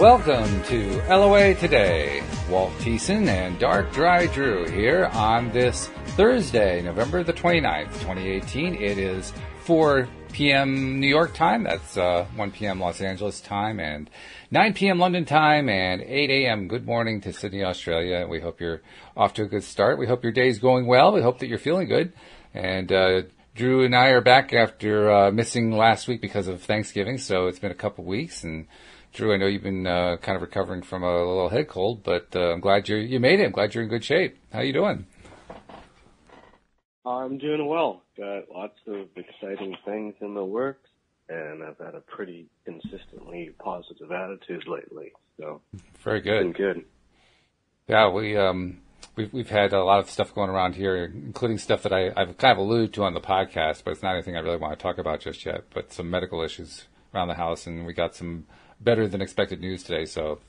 Welcome to LOA Today. Walt and DarkDry Drew here on this Thursday, November the 29th, 2018. It is 4 p.m. New York time. That's 1 p.m. Los Angeles time and 9 p.m. London time and 8 a.m. Good morning to Sydney, Australia. We hope you're off to a good start. We hope your day's going well. We hope that you're feeling good. And Drew and I are back after missing last week because of Thanksgiving, so it's been a couple weeks. And Drew, I know you've been kind of recovering from a little head cold, but I'm glad you made it. I'm glad you're in good shape. How you doing? I'm doing well. Got lots of exciting things in the works, and I've had a pretty consistently positive attitude lately. So very good. It's been good. Yeah, we've had a lot of stuff going around here, including stuff that I've kind of alluded to on the podcast, but it's not anything I really want to talk about just yet. But some medical issues around the house, and we got some better than expected news today, so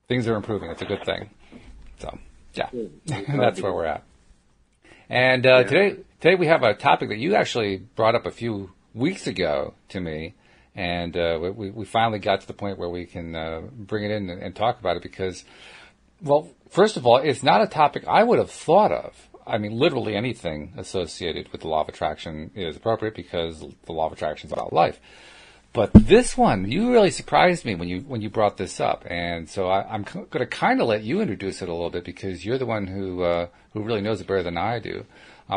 things are improving. It's a good thing. So, yeah, that's where we're at. And today we have a topic that you actually brought up a few weeks ago to me, and we finally got to the point where we can bring it in and talk about it because, well, first of all, it's not a topic I would have thought of. I mean, literally anything associated with the law of attraction is appropriate because the law of attraction is about life. But this one, you really surprised me when you brought this up, and so I'm going to kind of let you introduce it a little bit because you're the one who really knows it better than I do.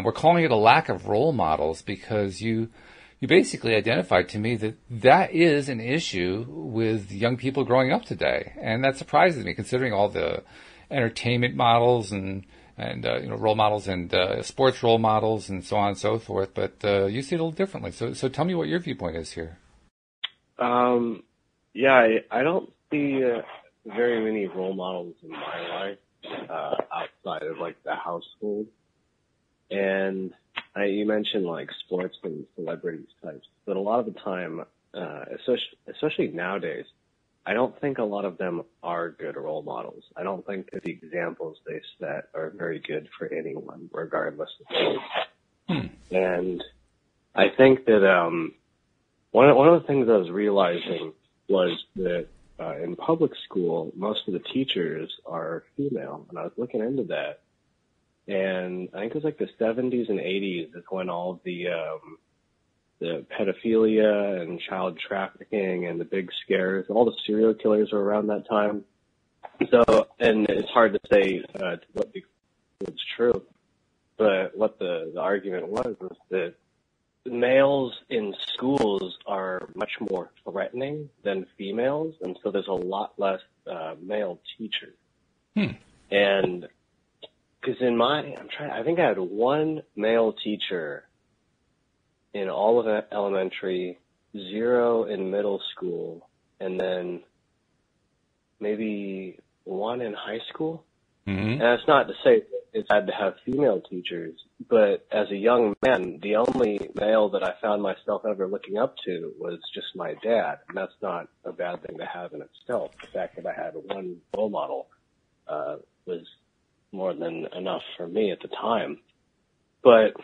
We're calling it a lack of role models because you basically identified to me that is an issue with young people growing up today, and that surprises me considering all the entertainment models and role models and sports role models and so on and so forth. But you see it a little differently. So tell me what your viewpoint is here. I don't see very many role models in my life outside of like the household. And you mentioned like sports and celebrities types, but a lot of the time, especially nowadays, I don't think a lot of them are good role models. I don't think that the examples they set are very good for anyone, regardless of age. And I think that one of the things I was realizing was that in public school, most of the teachers are female, and I was looking into that. And I think it was like the 70s and 80s is when all the pedophilia and child trafficking and the big scares, all the serial killers were around that time. So, and it's hard to say to what degree it's true, but what the argument was that males in schools are much more threatening than females, and so there's a lot less male teachers. And because I think I had one male teacher in all of elementary, 0 in middle school, and then maybe 1 in high school. And that's not to say that it's bad to have female teachers, but as a young man, the only male that I found myself ever looking up to was just my dad, and that's not a bad thing to have in itself. The fact that I had one role model was more than enough for me at the time. But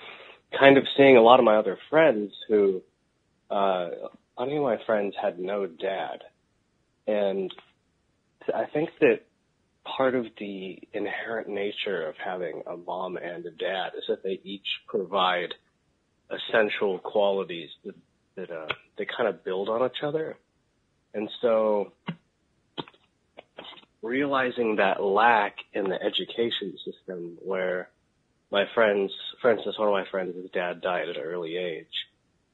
kind of seeing a lot of my other friends who, many of my friends had no dad, and I think that part of the inherent nature of having a mom and a dad is that they each provide essential qualities that they kind of build on each other. And so realizing that lack in the education system where my friends, for instance, one of my friends, his dad died at an early age,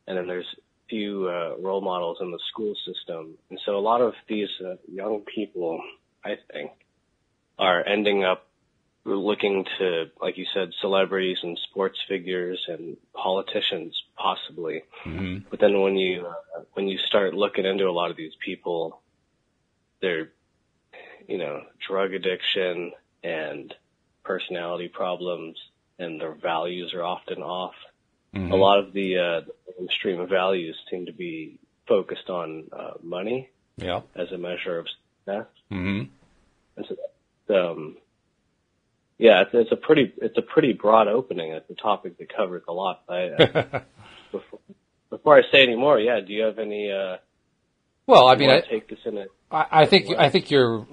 and then there's few role models in the school system. And so a lot of these young people, I think, are ending up looking to, like you said, celebrities and sports figures and politicians, possibly. But then when you start looking into a lot of these people, their, drug addiction and personality problems and their values are often off. A lot of the mainstream values seem to be focused on money as a measure of success. And so it's a pretty broad opening. It's a topic that covers a lot. Before I say any more, do you have any? Well, I mean, take this in I think your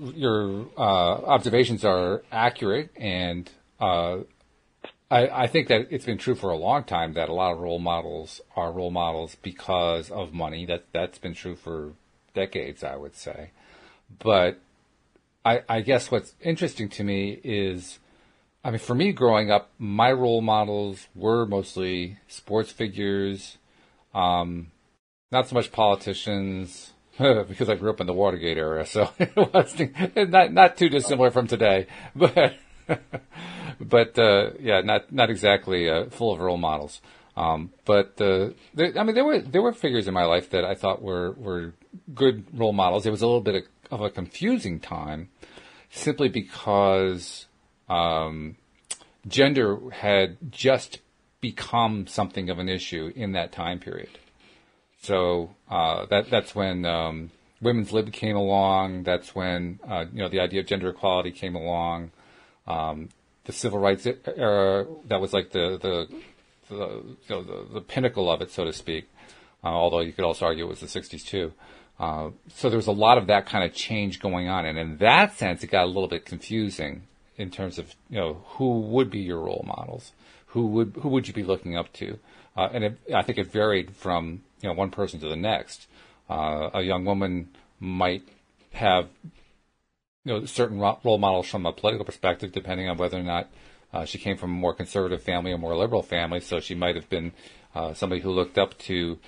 observations are accurate, and I think that it's been true for a long time that a lot of role models are role models because of money. That's been true for decades, I would say. But I guess what's interesting to me is, I mean, for me growing up, my role models were mostly sports figures, not so much politicians, because I grew up in the Watergate era, so it was not too dissimilar from today, but yeah, not exactly full of role models. But there were figures in my life that I thought were good role models. It was a little bit of a confusing time, simply because gender had just become something of an issue in that time period. So that's when women's lib came along. That's when the idea of gender equality came along. The civil rights era, that was like the pinnacle of it, so to speak. Although you could also argue it was the 60s too. So there was a lot of that kind of change going on, and in that sense, it got a little bit confusing in terms of who would be your role models, who would you be looking up to, and I think it varied from one person to the next. A young woman might have certain role models from a political perspective, depending on whether or not she came from a more conservative family or more liberal family. So she might have been somebody who looked up to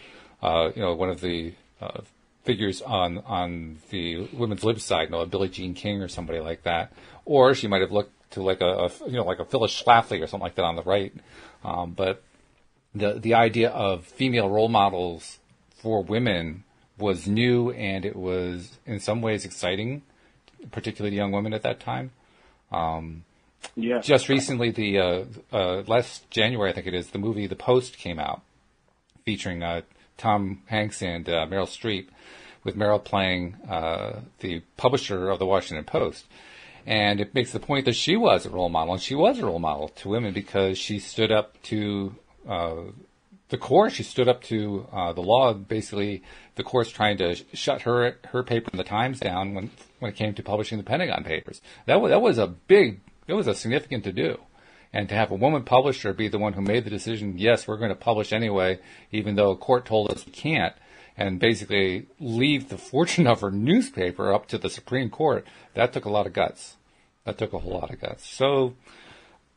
one of the figures on the women's lib side, a Billie Jean King or somebody like that, or she might have looked to like a Phyllis Schlafly or something like that on the right. But the idea of female role models for women was new, and it was in some ways exciting, particularly to young women at that time. Just recently, the last January, I think it is, the movie The Post came out, featuring Tom Hanks and Meryl Streep, with Meryl playing the publisher of the Washington Post. And it makes the point that she was a role model, and she was a role model to women because she stood up to the court. She stood up to the law. Basically, the court's trying to shut her paper and the Times down when it came to publishing the Pentagon Papers. That was a significant to do. And to have a woman publisher be the one who made the decision, yes, we're going to publish anyway, even though a court told us we can't, and basically leave the fortune of her newspaper up to the Supreme Court, that took a lot of guts. That took a whole lot of guts. So,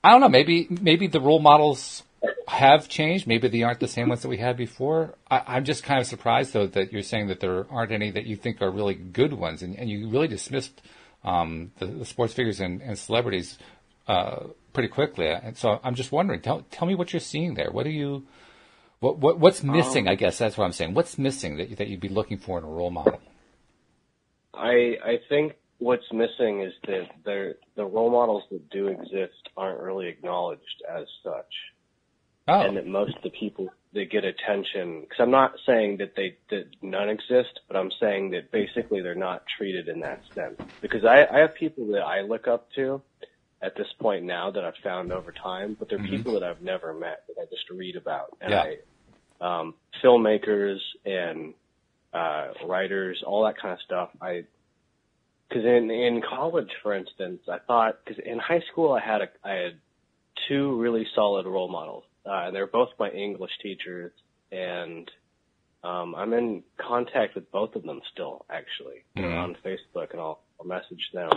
I don't know, maybe the role models have changed. Maybe they aren't the same ones that we had before. I'm just kind of surprised, though, that you're saying that there aren't any that you think are really good ones, and you really dismissed the sports figures and celebrities pretty quickly. And so I'm just wondering, tell me what you're seeing there. What's missing? I guess that's what I'm saying. What's missing that you'd be looking for in a role model? I think what's missing is that the role models that do exist aren't really acknowledged as such. Oh. And that most of the people that get attention, because I'm not saying that none exist, but I'm saying that basically they're not treated in that sense. Because I have people that I look up to at this point now that I've found over time, but they're people that I've never met, that I just read about. And filmmakers and writers, all that kind of stuff. Because in college, for instance, I thought, because in high school I had two really solid role models. And they're both my English teachers, and I'm in contact with both of them still, actually. They're on Facebook, and I'll message them.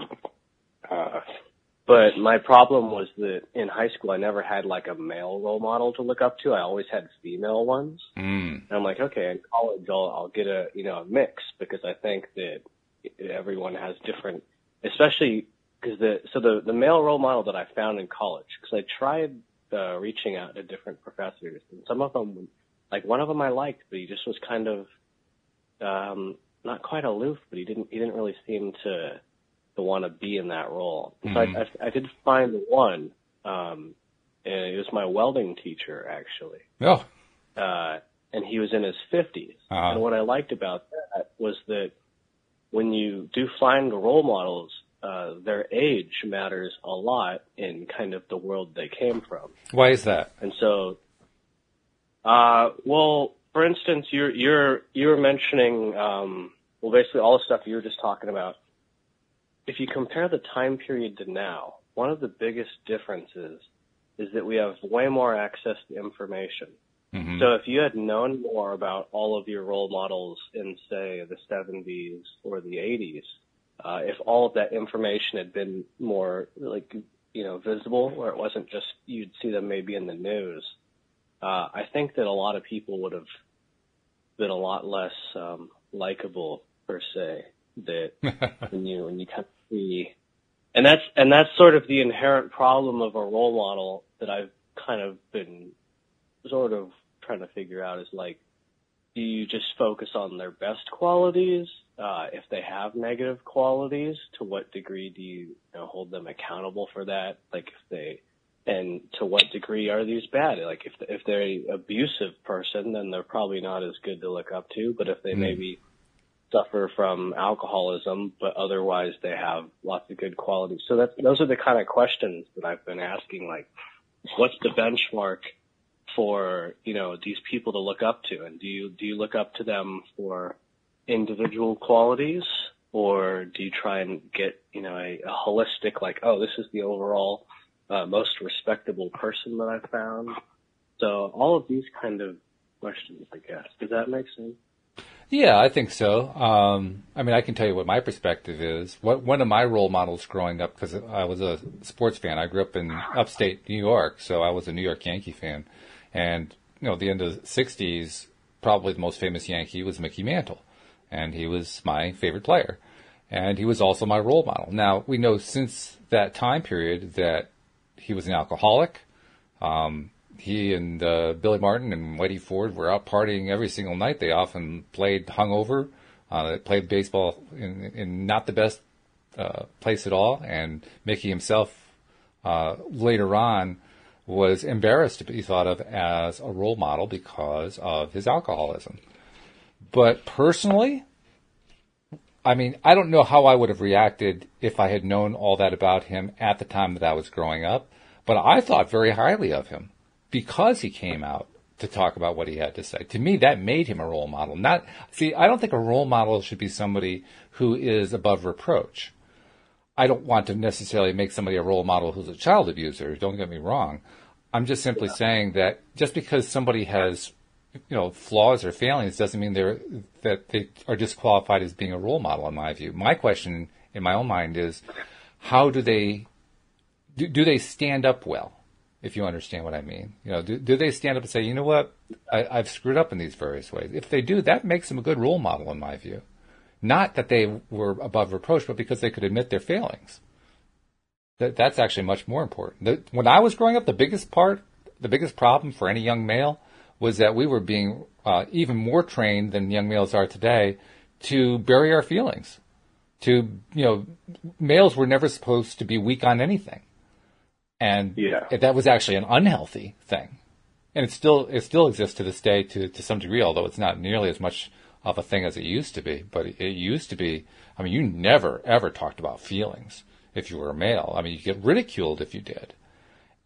But my problem was that in high school I never had like a male role model to look up to. I always had female ones. And I'm like, okay, in college I'll get a mix, because I think that everyone has different, especially because the male role model that I found in college, because I tried reaching out to different professors, and some of them, like one of them I liked, but he just was kind of not quite aloof, but he didn't really seem to want to be in that role. So I did find one, and it was my welding teacher, actually. Oh. And he was in his 50s. And what I liked about that was that when you do find role models, their age matters a lot in kind of the world they came from. Why is that? And so, well, for instance, you were mentioning well, basically all the stuff you were just talking about, if you compare the time period to now, one of the biggest differences is that we have way more access to information. Mm-hmm. So if you had known more about all of your role models in, say, the 70s or the 80s, if all of that information had been more, like, visible, where it wasn't just you'd see them maybe in the news, I think that a lot of people would have been a lot less likable, per se, that when you kind of see, and that's sort of the inherent problem of a role model that I've kind of been sort of trying to figure out, is like, do you just focus on their best qualities? If they have negative qualities, to what degree do you, hold them accountable for that? Like, and to what degree are these bad? Like, if they're an abusive person, then they're probably not as good to look up to. But if they maybe suffer from alcoholism, but otherwise they have lots of good qualities. So those are the kind of questions that I've been asking. Like, what's the benchmark for, these people to look up to? And do you look up to them for individual qualities, or do you try and get, a holistic, like, oh, this is the overall most respectable person that I've found? So all of these kind of questions, I guess. Does that make sense? Yeah, I think so. I can tell you what my perspective is. One of my role models growing up, because I was a sports fan, I grew up in upstate New York, so I was a New York Yankee fan. And, at the end of the 60s, probably the most famous Yankee was Mickey Mantle. And he was my favorite player. And he was also my role model. Now, we know since that time period that he was an alcoholic. He and Billy Martin and Whitey Ford were out partying every single night. They often played hungover. They played baseball in not the best place at all. And Mickey himself, later on, was embarrassed to be thought of as a role model because of his alcoholism. But personally, I don't know how I would have reacted if I had known all that about him at the time that I was growing up. But I thought very highly of him because he came out to talk about what he had to say. To me, that made him a role model. I don't think a role model should be somebody who is above reproach. I don't want to necessarily make somebody a role model who's a child abuser. Don't get me wrong. I'm just simply saying that just because somebody has, flaws or failings doesn't mean that they are disqualified as being a role model, in my view. My question in my own mind is, how do they stand up well? If you understand what I mean. Do they stand up and say, you know what, I've screwed up in these various ways? If they do, that makes them a good role model, in my view. Not that they were above reproach, but because they could admit their failings. That's actually much more important. When I was growing up, the biggest problem for any young male was that we were being even more trained than young males are today to bury our feelings. Males were never supposed to be weak on anything. And that was actually an unhealthy thing. And it still exists to this day to some degree, although it's not nearly as much of a thing as it used to be. But it used to be, you never, ever talked about feelings if you were a male. You get ridiculed if you did.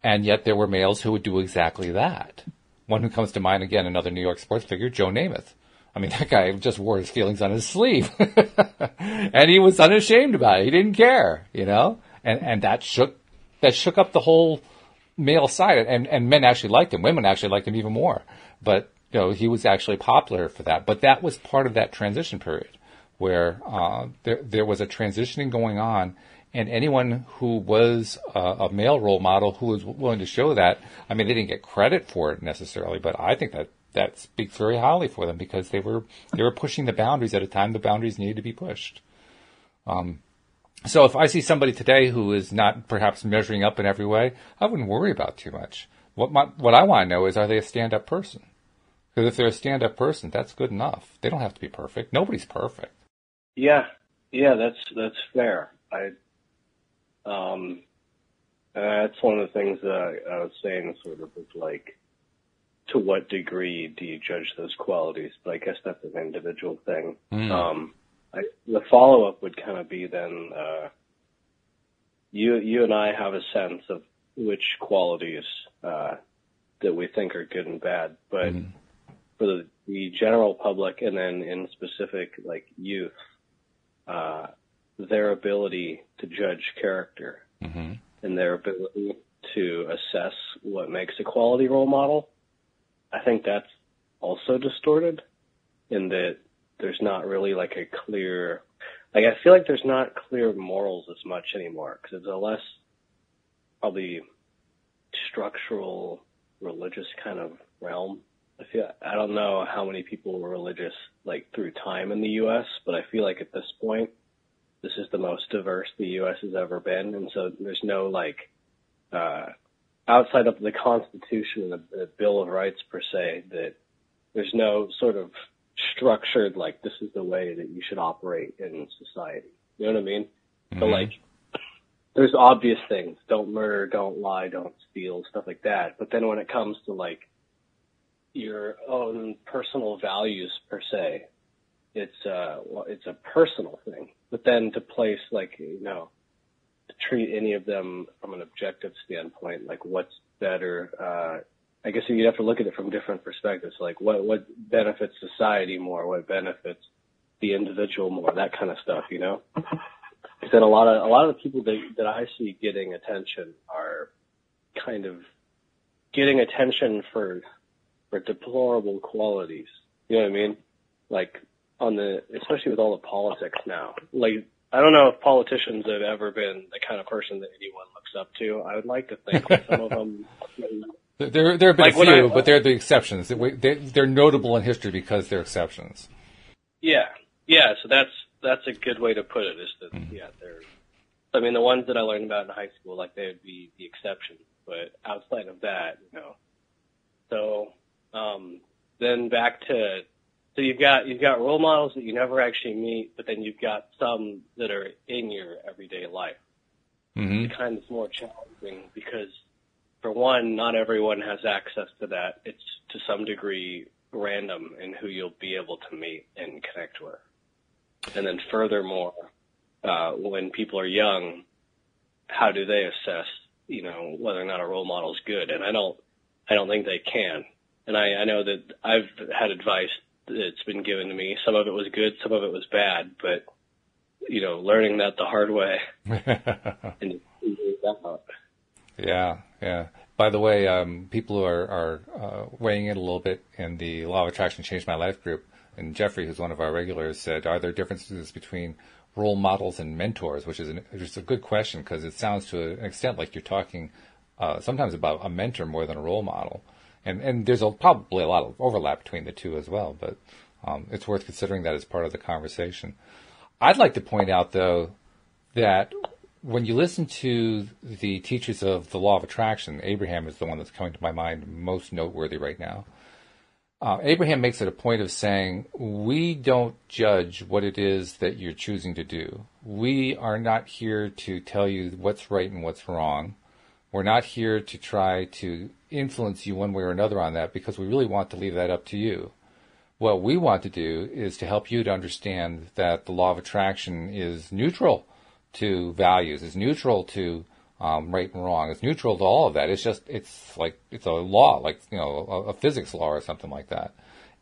And yet there were males who would do exactly that. One who comes to mind, again, another New York sports figure, Joe Namath. That guy just wore his feelings on his sleeve. And he was unashamed about it. He didn't care, And that shook up the whole male side. And men actually liked him. Women actually liked him even more. But, he was actually popular for that. But that was part of that transition period where there was a transitioning going on. And anyone who was a male role model who was willing to show that, they didn't get credit for it necessarily, but I think that speaks very highly for them because they were pushing the boundaries at a time the boundaries needed to be pushed. So if I see somebody today who is not perhaps measuring up in every way, I wouldn't worry about too much. What I want to know is, are they a stand-up person? Because if they're a stand-up person, that's good enough. They don't have to be perfect. Nobody's perfect. Yeah, that's fair. That's one of the things that I was saying, sort of, is like, to what degree do you judge those qualities? But I guess that's an individual thing. The follow-up would kind of be then, you and I have a sense of which qualities that we think are good and bad, but the general public, and then in specific, like youth, their ability to judge character Mm-hmm. and their ability to assess what makes a quality role model, I think that's also distorted in that there's not really like a clear, like I feel like there's not clear morals as much anymore because it's a less probably structural religious kind of realm. I don't know how many people were religious like through time in the U.S., but I feel like at this point, this is the most diverse the U.S. has ever been, and so there's no like outside of the Constitution and the Bill of Rights per se, that there's no sort of structured like this is the way that you should operate in society. You know what I mean? Mm-hmm. So like, there's obvious things: don't murder, don't lie, don't steal, stuff like that. But then when it comes to like your own personal values per se, it's a personal thing. But then to place like, to treat any of them from an objective standpoint, like what's better, I guess you'd have to look at it from different perspectives, like what benefits society more, what benefits the individual more, that kind of stuff, Because then a lot of the people that I see getting attention are kind of getting attention for deplorable qualities. You know what I mean? Like especially with all the politics now. Like, I don't know if politicians have ever been the kind of person that anyone looks up to. I would like to think that some of them. There have been like a few, but they're the exceptions. They're notable in history because they're exceptions. Yeah. So that's a good way to put it. Is that they're. I mean, the ones that I learned about in high school, like they would be the exception. But outside of that, So then back to. So you've got role models that you never actually meet, but then you've got some that are in your everyday life. Mm-hmm. It kind of is more challenging because, for one, not everyone has access to that. It's to some degree random in who you'll be able to meet and connect with. And then furthermore, when people are young, how do they assess, whether or not a role model is good? And I don't think they can. And I know that I've had advice that's been given to me. Some of it was good, some of it was bad, but, learning that the hard way. And Yeah. By the way, people who are weighing in a little bit in the Law of Attraction Changed My Life group, and Jeffrey, who's one of our regulars, said, are there differences between role models and mentors, which is a good question because it sounds to an extent like you're talking sometimes about a mentor more than a role model. And there's probably a lot of overlap between the two as well, but it's worth considering that as part of the conversation. I'd like to point out, though, that when you listen to the teachers of the Law of Attraction, Abraham is the one that's coming to my mind most noteworthy right now. Abraham makes it a point of saying, we don't judge what it is that you're choosing to do. We are not here to tell you what's right and what's wrong. We're not here to try to influence you one way or another on that because we really want to leave that up to you. What we want to do is to help you to understand that the law of attraction is neutral to values, is neutral to right and wrong, it's neutral to all of that. It's a law, like, a physics law or something like that.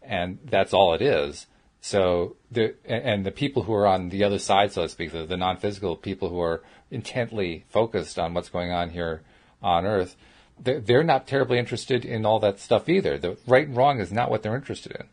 And that's all it is. So the people who are on the other side, so to speak, the non-physical people who are intently focused on what's going on here on Earth, they're not terribly interested in all that stuff either. The right and wrong is not what they're interested in.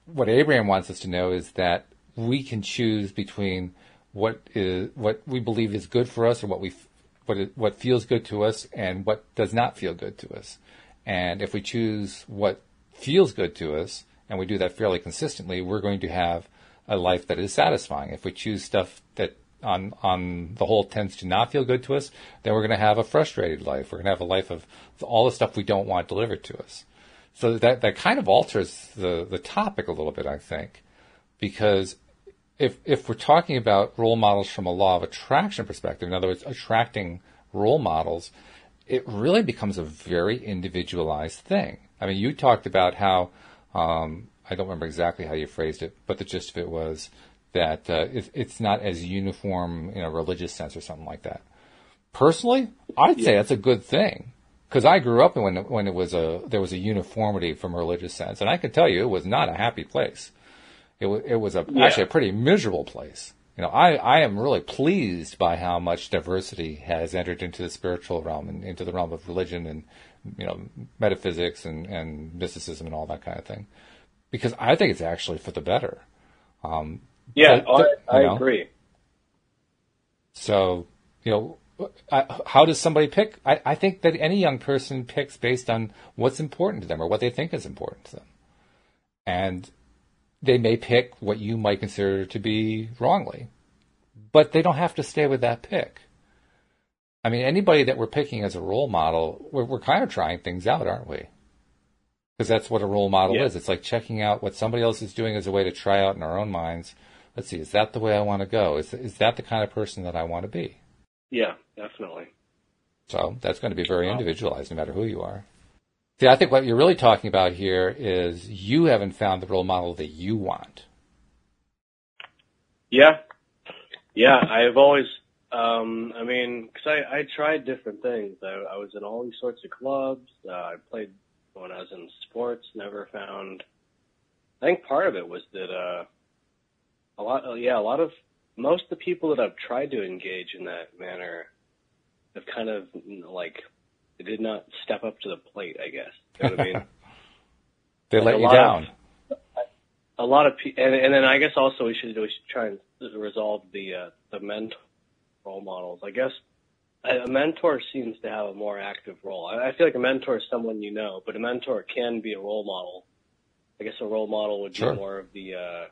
What Abraham wants us to know is that we can choose between what we believe is good for us, or what feels good to us, and what does not feel good to us. And if we choose what feels good to us, and we do that fairly consistently, we're going to have a life that is satisfying. If we choose stuff that on the whole tends to not feel good to us, then we're going to have a frustrated life. We're going to have a life of all the stuff we don't want delivered to us. So that kind of alters the topic a little bit, I think, because if we're talking about role models from a law of attraction perspective, in other words, attracting role models, it really becomes a very individualized thing. I mean, you talked about how, I don't remember exactly how you phrased it, but the gist of it was that it's not as uniform in a religious sense or something like that. Personally, I'd say that's a good thing, because I grew up when there was a uniformity from a religious sense, and I can tell you it was not a happy place. It was actually a pretty miserable place. I am really pleased by how much diversity has entered into the spiritual realm and into the realm of religion and metaphysics and mysticism and all that kind of thing, because I think it's actually for the better. I agree. So, how does somebody pick? I think that any young person picks based on what's important to them or what they think is important to them. And they may pick what you might consider to be wrongly, but they don't have to stay with that pick. I mean, anybody that we're picking as a role model, we're kind of trying things out, aren't we? Because that's what a role model is. It's like checking out what somebody else is doing as a way to try out in our own minds. Let's see, is that the way I want to go? Is that the kind of person that I want to be? Yeah, definitely. So that's going to be very individualized no matter who you are. See, I think what you're really talking about here is you haven't found the role model that you want. Yeah. Yeah, I've always, because I tried different things. I was in all these sorts of clubs. I played when I was in sports, never found, I think part of it was that most of the people that I've tried to engage in that manner have kind of, they did not step up to the plate, I guess. You know what I mean? They let you down. A lot of people, and then I guess also we should try and resolve the mentor role models. I guess a mentor seems to have a more active role. I feel like a mentor is someone you know, but a mentor can be a role model. I guess a role model would be more of the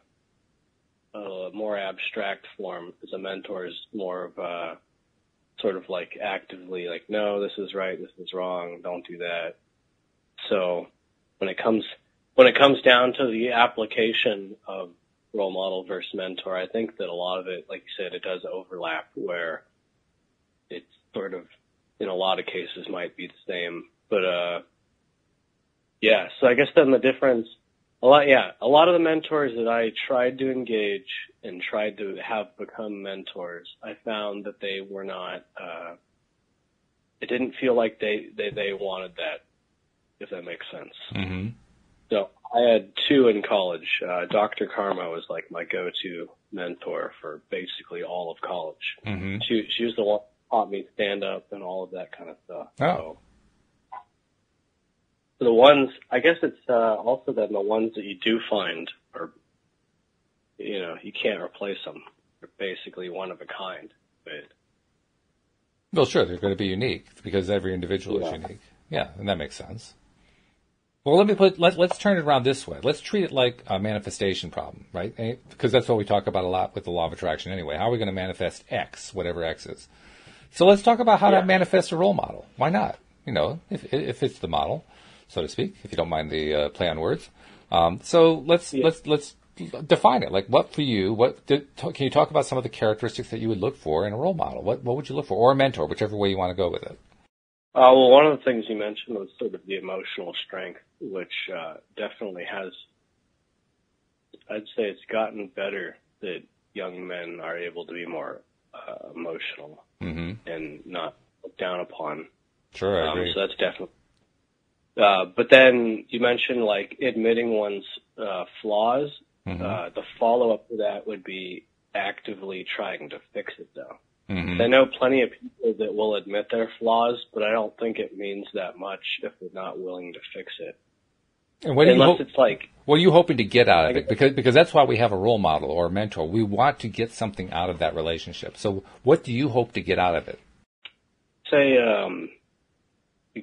more abstract form, because a mentor is more of a sort of like actively like, no, this is right, this is wrong, don't do that. So when it comes down to the application of role model versus mentor, I think that a lot of it, like you said, it does overlap, where it's sort of, in a lot of cases, might be the same. But, so I guess then the difference, a lot of the mentors that I tried to engage and tried to have become mentors, I found that they were not, it didn't feel like they wanted that, if that makes sense. Mm-hmm. So I had two in college. Dr. Karma was like my go-to mentor for basically all of college. Mm-hmm. She was the one who taught me stand up and all of that kind of stuff. Oh. So the ones, I guess it's also then the ones that you do find are, you can't replace them. They're basically one of a kind. But, well, sure, they're going to be unique because every individual is unique. Yeah, and that makes sense. Well, let's turn it around this way. Let's treat it like a manifestation problem, right? Because that's what we talk about a lot with the law of attraction anyway. How are we going to manifest X, whatever X is? So let's talk about how to manifest a role model. Why not? If it's the model, so to speak, if you don't mind the play on words. So let's define it. Like, what for you? Can you talk about some of the characteristics that you would look for in a role model? What would you look for, or a mentor, whichever way you want to go with it? Well, one of the things you mentioned was sort of the emotional strength, which definitely has, I'd say it's gotten better that young men are able to be more emotional and not looked down upon. Sure, I agree. So that's definitely. But then you mentioned like admitting one's flaws. Mm-hmm. The follow-up to that would be actively trying to fix it, though. Mm-hmm. I know plenty of people that will admit their flaws, but I don't think it means that much if they're not willing to fix it. And what are you hoping to get out of it? Because that's why we have a role model or a mentor. We want to get something out of that relationship. So what do you hope to get out of it? Say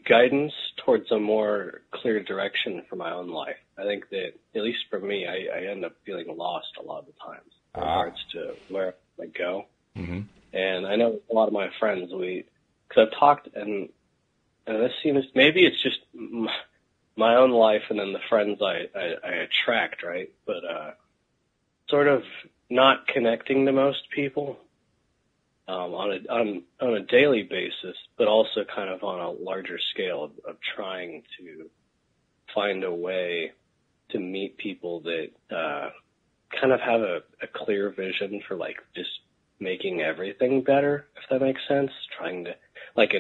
guidance towards a more clear direction for my own life. I think that, at least for me, I end up feeling lost a lot of the times in regards to where I go. Mm-hmm. And I know a lot of my friends, because I've talked, and this seems, maybe it's just my own life and then the friends I attract, right? But sort of not connecting to most people on a daily basis, but also kind of on a larger scale of trying to find a way to meet people that kind of have a clear vision for like just making everything better, if that makes sense. like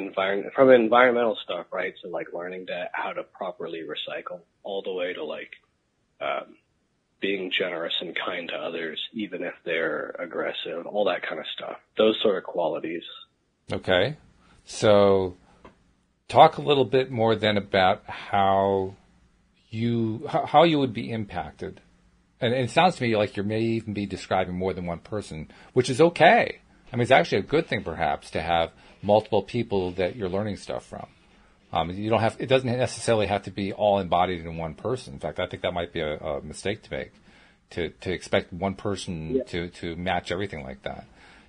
from environmental stuff, right? So like learning how to properly recycle, all the way to like being generous and kind to others, even if they're aggressive, all that kind of stuff. Those sort of qualities. Okay. So talk a little bit more then about how you would be impacted. And it sounds to me like you may even be describing more than one person, which is okay. I mean, it's actually a good thing perhaps to have multiple people that you're learning stuff from. It doesn't necessarily have to be all embodied in one person. In fact, I think that might be a mistake to make, to expect one person to match everything like that.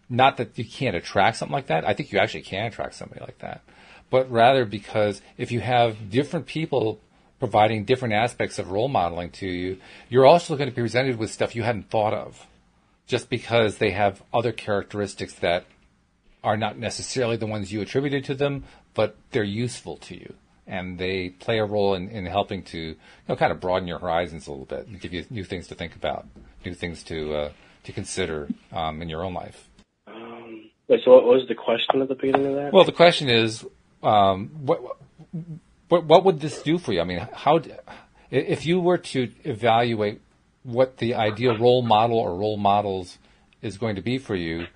Not that you can't attract something like that. I think you actually can attract somebody like that. But rather because if you have different people providing different aspects of role modeling to you, you're also going to be presented with stuff you hadn't thought of, just because they have other characteristics that are not necessarily the ones you attributed to them, but they're useful to you. And they play a role in helping to kind of broaden your horizons a little bit and give you new things to think about, new things to consider in your own life. Wait, so what was the question at the beginning of that? Well, the question is, what would this do for you? I mean, if you were to evaluate what the ideal role model or role models is going to be for you,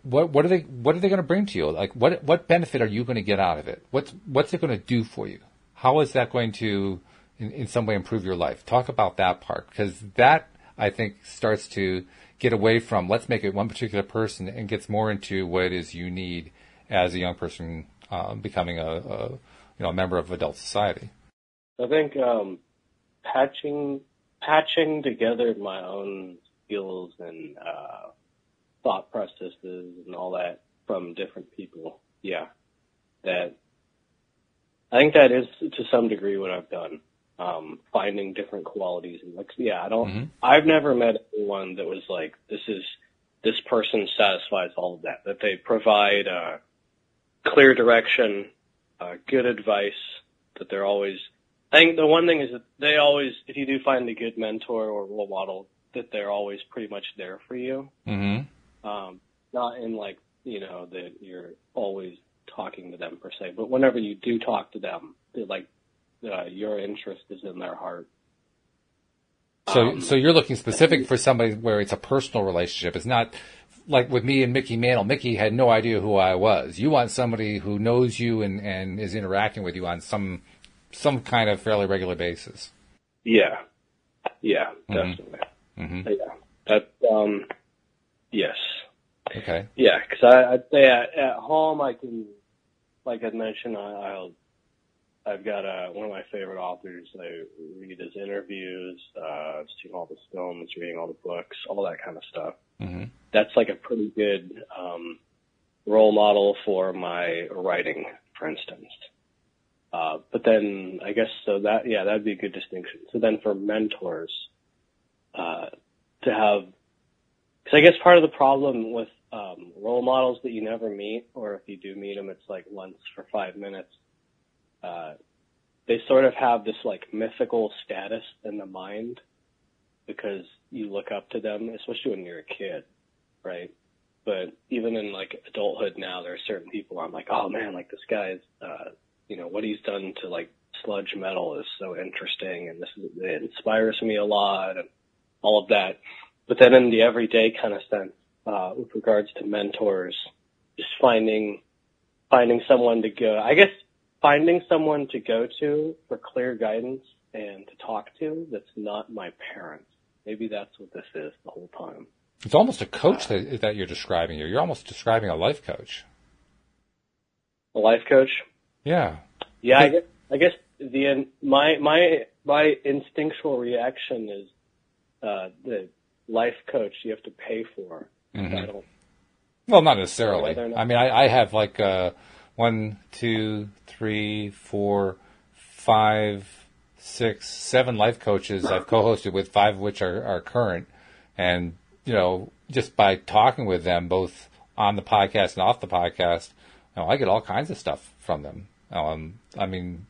what are they going to bring to you? Like, what benefit are you going to get out of it? What's it going to do for you? How is that going to, in some way, improve your life? Talk about that part, because that, I think, starts to get away from let's make it one particular person and gets more into what it is you need as a young person becoming a member of adult society. I think patching together my own skills and thought processes and all that from different people. Yeah. I think that is to some degree what I've done. Finding different qualities and I've never met anyone that was like, this person satisfies all of that they provide, clear direction, good advice, that they're always, I think the one thing is that they always, if you do find a good mentor or role model, that they're always pretty much there for you. Mm-hmm. Not in like, that you're always talking to them per se, but whenever you do talk to them, they're like, your interest is in their heart. So you're looking specific for somebody where it's a personal relationship. It's not like with me and Mickey Mantle. Mickey had no idea who I was. You want somebody who knows you and is interacting with you on some kind of fairly regular basis. Yeah. Yeah, definitely. Mm-hmm. Yeah. Yes. Okay. Yeah, because I'd say at home I can, like I mentioned, I've got one of my favorite authors. I read his interviews, I've seen all the films, reading all the books, all that kind of stuff. Mm-hmm. That's like a pretty good role model for my writing, for instance. But then I guess that'd be a good distinction. So then for mentors, to have, because I guess part of the problem with role models that you never meet, or if you do meet them, it's like once for 5 minutes. They sort of have this like mythical status in the mind because you look up to them, especially when you're a kid, right? But even in like adulthood now, there are certain people I'm like, oh man, like this guy's, what he's done to like sludge metal is so interesting, and it inspires me a lot, and all of that. But then in the everyday kind of sense, with regards to mentors, just finding someone to go, I guess, finding someone to go to for clear guidance and to talk to that's not my parents. Maybe that's what this is the whole time. It's almost a coach that you're describing here. You're almost describing a life coach. A life coach? Yeah. Yeah, I guess my instinctual reaction is the life coach you have to pay for. Mm-hmm. Well, not necessarily. I mean, I have like 1, 2, 3, 4, 5, 6, 7 life coaches I've co-hosted with, 5 of which are current. And, just by talking with them, both on the podcast and off the podcast, I get all kinds of stuff from them. I mean,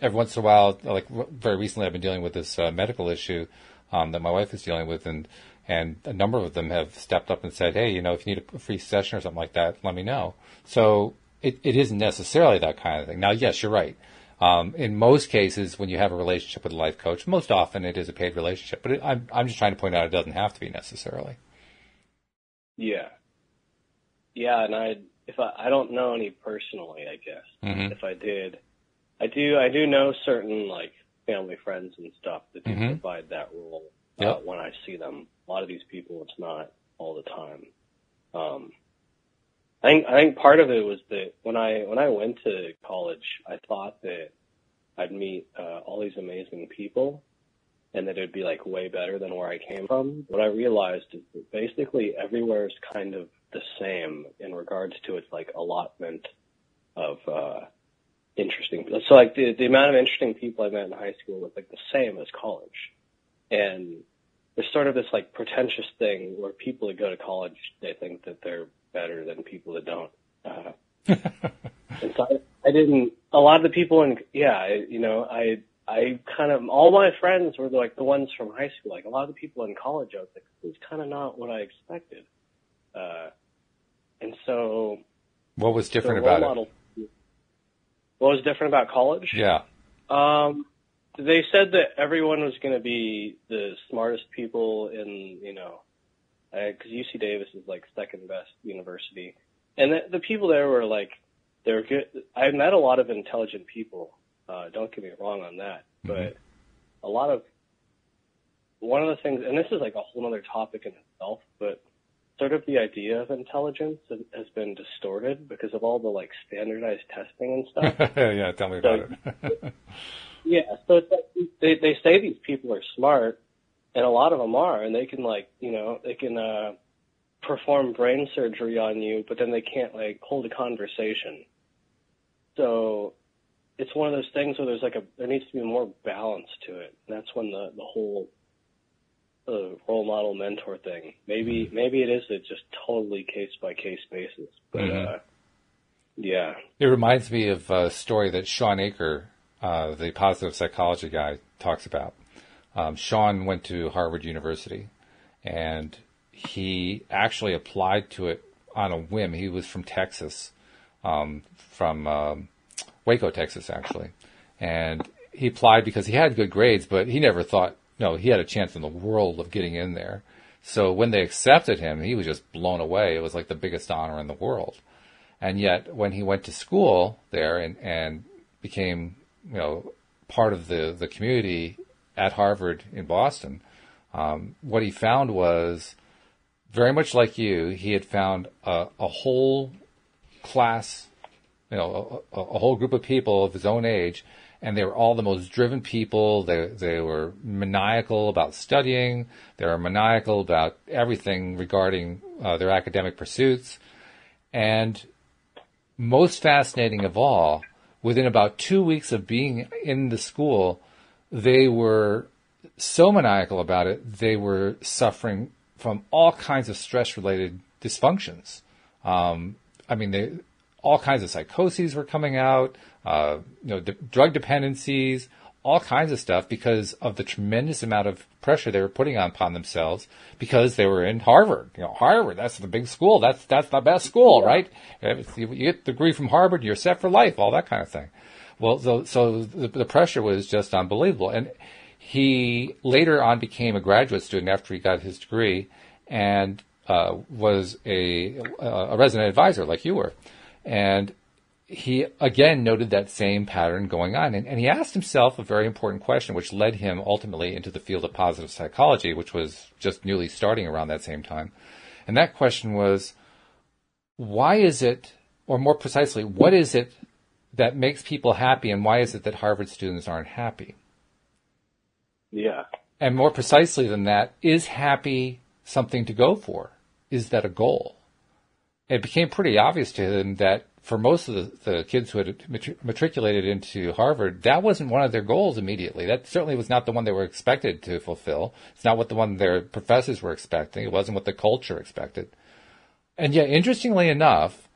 every once in a while, like very recently, I've been dealing with this medical issue that my wife is dealing with, and a number of them have stepped up and said, hey, if you need a free session or something like that, let me know. So it isn't necessarily that kind of thing. Now, yes, you're right. In most cases, when you have a relationship with a life coach, most often it is a paid relationship. But I'm just trying to point out it doesn't have to be necessarily. Yeah. Yeah, and I don't know any personally, I guess. Mm-hmm. If I did, I do know certain like family friends and stuff that do mm-hmm. provide that role Yep. when I see them. A lot of these people, it's not all the time. I think part of it was that when I went to college, I thought that I'd meet all these amazing people, and that it'd be like way better than where I came from. What I realized is that basically everywhere is kind of the same in regards to its like allotment of interesting. So like the amount of interesting people I met in high school was like the same as college, and there's sort of this like pretentious thing where people that go to college, they think that they're better than people that don't. And so I didn't. A lot of the people I kind of, all my friends were like the ones from high school. Like a lot of the people in college, I was like, this is kind of not what I expected. And so, what was different about it? What was different about college? Yeah. They said that everyone was going to be the smartest people in, because UC Davis is like second best university, and the people there were like, they were good. I met a lot of intelligent people. Don't get me wrong on that, but one of the things, and this is like a whole other topic in itself, but sort of the idea of intelligence has been distorted because of all the like standardized testing and stuff. Yeah, tell me about it. Yeah, so it's like they say these people are smart, and a lot of them are, and they can like, they can perform brain surgery on you, but then they can't like hold a conversation. So it's one of those things where there needs to be more balance to it. And that's when the whole role model mentor thing. Maybe it is a just totally case by case basis. But yeah. It reminds me of a story that Sean Aker, the positive psychology guy, talks about. Sean went to Harvard University, and he actually applied to it on a whim. He was from Texas, from Waco, Texas, actually. And he applied because he had good grades, but he never thought, he had a chance in the world of getting in there. So when they accepted him, he was just blown away. It was like the biggest honor in the world. And yet, when he went to school there and became, part of the community at Harvard in Boston, what he found was, very much like you, he had found a whole class, a whole group of people of his own age, and they were all the most driven people. They were maniacal about studying. They were maniacal about everything regarding their academic pursuits. And most fascinating of all, within about 2 weeks of being in the school, they were so maniacal about it, they were suffering from all kinds of stress-related dysfunctions. All kinds of psychoses were coming out, drug dependencies, all kinds of stuff because of the tremendous amount of pressure they were putting upon themselves because they were in Harvard. Harvard, that's the big school. That's the best school, right? If you get the degree from Harvard, you're set for life, all that kind of thing. Well, so the pressure was just unbelievable. And he later on became a graduate student after he got his degree and was a resident advisor like you were. And he, again, noted that same pattern going on. And he asked himself a very important question, which led him ultimately into the field of positive psychology, which was just newly starting around that same time. And that question was, why is it, or more precisely, what is it that makes people happy, and why is it that Harvard students aren't happy? Yeah. And more precisely than that, is happy something to go for? Is that a goal? It became pretty obvious to him that for most of the kids who had matriculated into Harvard, that wasn't one of their goals immediately. That certainly was not the one they were expected to fulfill. It's not what the one their professors were expecting. It wasn't what the culture expected. And yet, interestingly enough,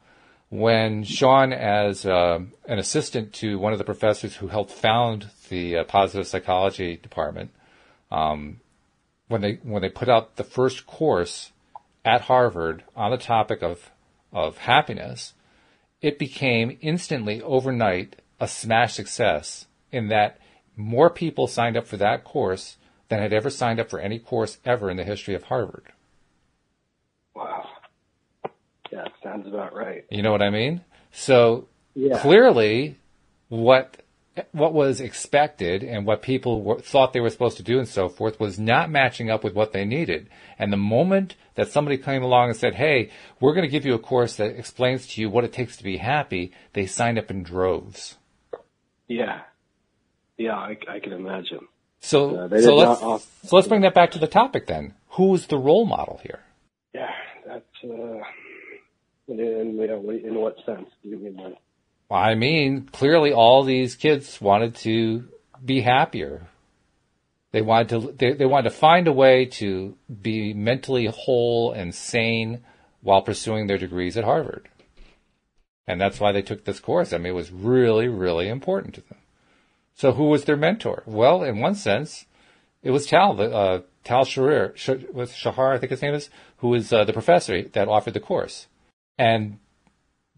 when Sean, as an assistant to one of the professors who helped found the positive psychology department, when they put out the first course at Harvard on the topic of happiness, it became instantly, overnight, a smash success in that more people signed up for that course than had ever signed up for any course ever in the history of Harvard. Wow. Yeah, sounds about right. You know what I mean? So Yeah. clearly what was expected and what people thought they were supposed to do and so forth was not matching up with what they needed. And the moment that somebody came along and said, hey, we're going to give you a course that explains to you what it takes to be happy, they signed up in droves. Yeah. Yeah, I can imagine. So let's bring that back to the topic then. Who is the role model here? Yeah, that's, in what sense do you mean that? I mean, clearly all these kids wanted to be happier. They wanted to find a way to be mentally whole and sane while pursuing their degrees at Harvard. And that's why they took this course. I mean, it was really, really important to them. So who was their mentor? Well, in one sense, it was Tal Shahar, I think his name is, who was the professor that offered the course. And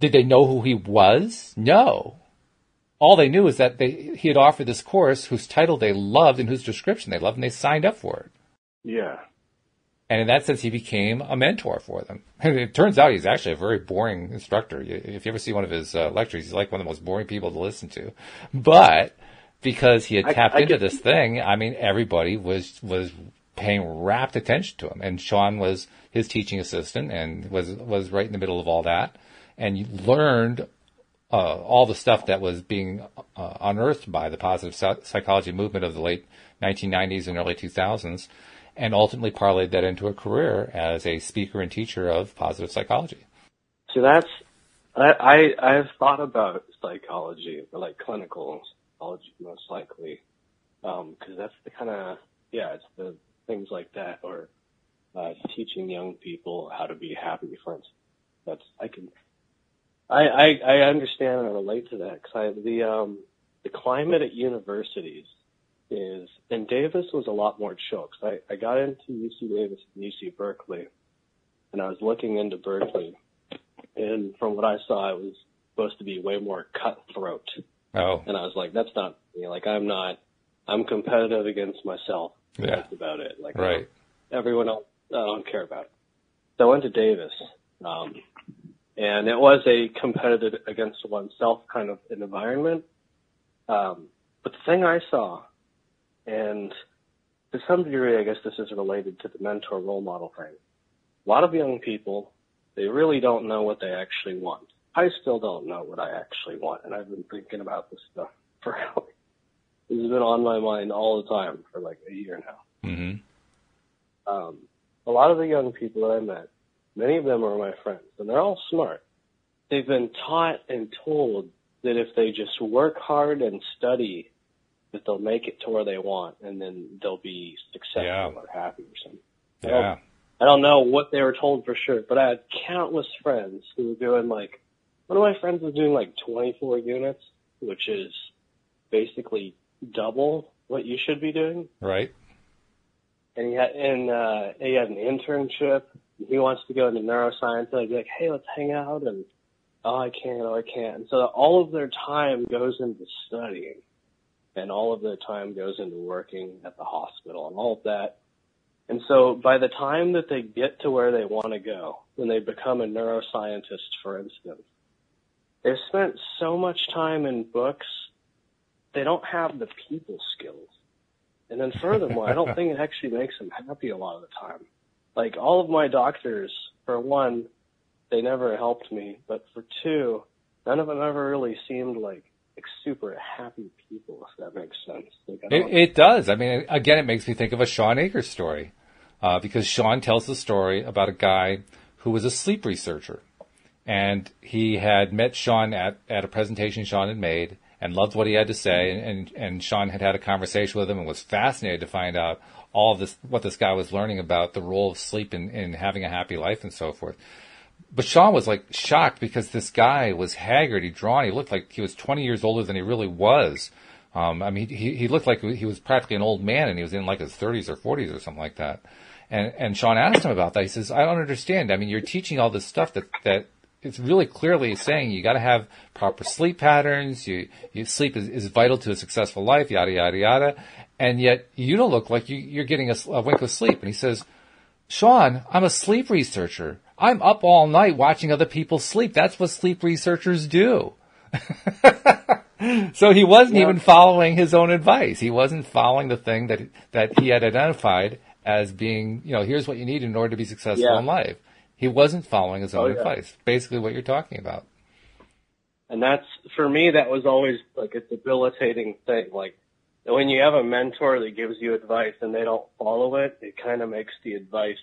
did they know who he was? No. All they knew is that he had offered this course whose title they loved and whose description they loved, and they signed up for it. Yeah. And in that sense, he became a mentor for them. And it turns out he's actually a very boring instructor. If you ever see one of his lectures, he's like one of the most boring people to listen to. But because he had tapped into this thing, I mean, everybody was paying rapt attention to him. And Sean was his teaching assistant and was right in the middle of all that. And you learned all the stuff that was being unearthed by the positive psychology movement of the late 1990s and early 2000s, and ultimately parlayed that into a career as a speaker and teacher of positive psychology. So I've thought about psychology, or like clinical psychology most likely, because that's the kind of, it's the things like that, or teaching young people how to be happy, for instance. I understand and relate to that because the climate at universities is, and Davis was a lot more chill because I got into UC Davis and UC Berkeley, and I was looking into Berkeley, and from what I saw, it was supposed to be way more cutthroat. Oh. And I was like, that's not me. Like, I'm competitive against myself. Yeah. That's about it. Like, right. Everyone else, I don't care about it. So I went to Davis. And it was a competitive against oneself kind of an environment. But the thing I saw, and to some degree, I guess this is related to the mentor role model thing. A lot of young people, they really don't know what they actually want. I still don't know what I actually want, and I've been thinking about this stuff for this has been on my mind all the time for like a year now. Mm-hmm. A lot of the young people that I met, many of them are my friends, and they're all smart. They've been taught and told that if they just work hard and study, that they'll make it to where they want, and then they'll be successful or happy or something. Yeah. I don't know what they were told for sure, but I had countless friends who were doing like, one of my friends was doing like 24 units, which is basically double what you should be doing. Right. And he had an internship. He wants to go into neuroscience. I'd be like, hey, let's hang out. And, I can't. And so all of their time goes into studying. And all of their time goes into working at the hospital and all of that. And so by the time that they get to where they want to go, when they become a neuroscientist, for instance, they've spent so much time in books, they don't have the people skills. And then furthermore, I don't think it actually makes them happy a lot of the time. Like, all of my doctors, for one, they never helped me. But for two, none of them ever really seemed like super happy people, if that makes sense. Like, It does. I mean, again, it makes me think of a Sean Akers story. Because Sean tells the story about a guy who was a sleep researcher. And he had met Sean at a presentation Sean had made and loved what he had to say. And Sean had a conversation with him and was fascinated to find out all of this, what this guy was learning about the role of sleep in having a happy life and so forth. But Sean was like shocked because this guy was haggard, drawn. He looked like he was 20 years older than he really was. I mean, he looked like he was practically an old man, and he was in like his 30s or 40s or something like that. And Sean asked him about that. He says, I don't understand. I mean, you're teaching all this stuff that it's really clearly saying you got to have proper sleep patterns. You sleep is vital to a successful life, yada, yada, yada. And yet you don't look like you're getting a wink of sleep. And he says, Sean, I'm a sleep researcher. I'm up all night watching other people sleep. That's what sleep researchers do. So he wasn't even following his own advice. He wasn't following the thing that he had identified as being, here's what you need in order to be successful in life. He wasn't following his own advice. Basically what you're talking about. And that's, for me, that was always like a debilitating thing. Like, when you have a mentor that gives you advice and they don't follow it, it kind of makes the advice,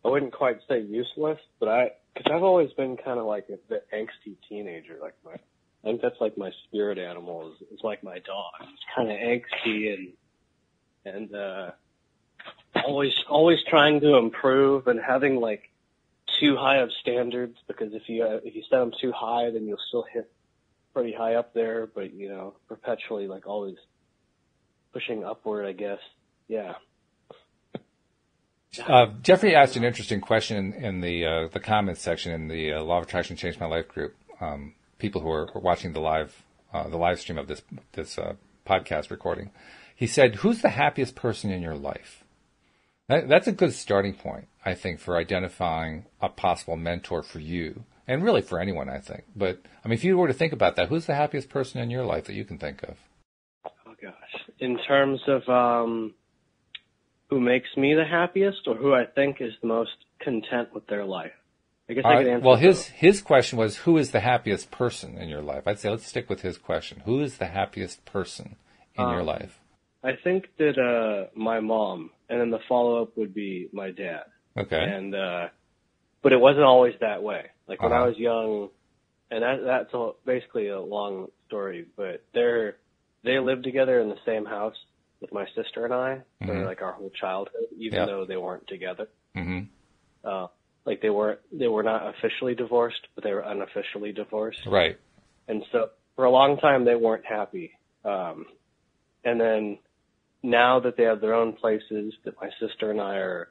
I wouldn't quite say useless, but because I've always been kind of like the angsty teenager. Like I think that's like my spirit animal is like my dog. It's kind of angsty and always trying to improve and having like too high of standards, because if you set them too high, then you'll still hit pretty high up there, but perpetually like always pushing upward, I guess. Yeah. Jeffrey asked an interesting question in the comments section in the Law of Attraction Changed My Life group. People who are watching the live stream of this podcast recording. He said, "Who's the happiest person in your life?" That's a good starting point, I think, for identifying a possible mentor for you, and really for anyone, I think. But I mean, if you were to think about that, who's the happiest person in your life that you can think of? Oh gosh, in terms of who makes me the happiest, or who I think is the most content with their life? I guess I could answer. Well, his question was, who is the happiest person in your life? I'd say let's stick with his question. Who is the happiest person in your life? I think that my mom, and then the follow-up would be my dad. Okay. And but it wasn't always that way. Like when I was young, and that's basically a long story, but they lived together in the same house with my sister and I for like our whole childhood, even though they weren't together. Mm-hmm. Like they were not officially divorced, but they were unofficially divorced. Right. And so for a long time they weren't happy. And then now that they have their own places, that my sister and I are,